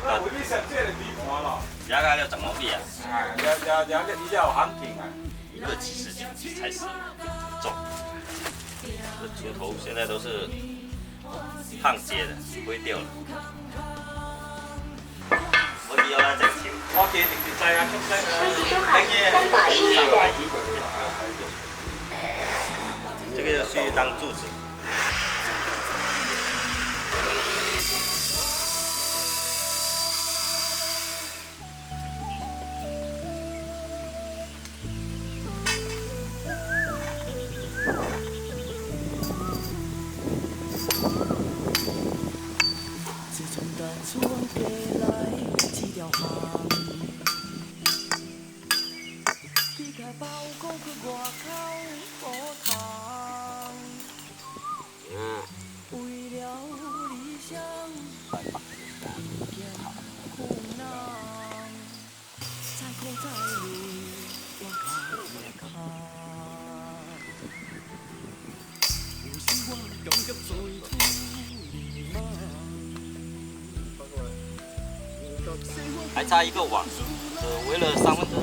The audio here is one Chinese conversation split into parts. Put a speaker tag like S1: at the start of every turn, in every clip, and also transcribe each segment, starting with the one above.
S1: 有你设这个地盘咯。
S2: 加个要怎么比啊？
S1: 哎，你要有行情啊。
S2: 一个几十斤才是重。这猪头现在都是焊接的，不会掉了。我哋要啦，整条。
S1: 我見直接制啊，出聲啊。
S2: 这个就去当柱子。
S3: 自從踏出嘅來只條行，撇開包谷嘅外口可糖，為了理想，不驚苦難，再苦再累，往下越行，有時我感覺在途迷茫。
S2: 还差一个网，围了3分之一。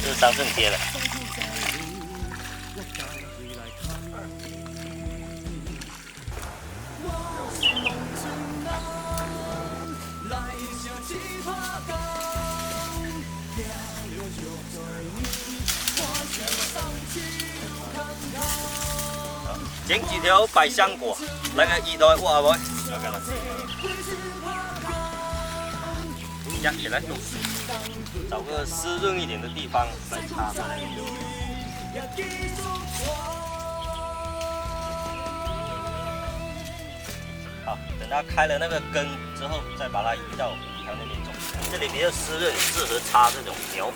S2: 这是张正贴的。捡几条百香果，来个1袋哇喂，要干嘛？压起来，找个湿润一点的地方来插它。好，等它开了那个根之后，再把它移到米条那边种。这里比较湿润，适合插这种苗。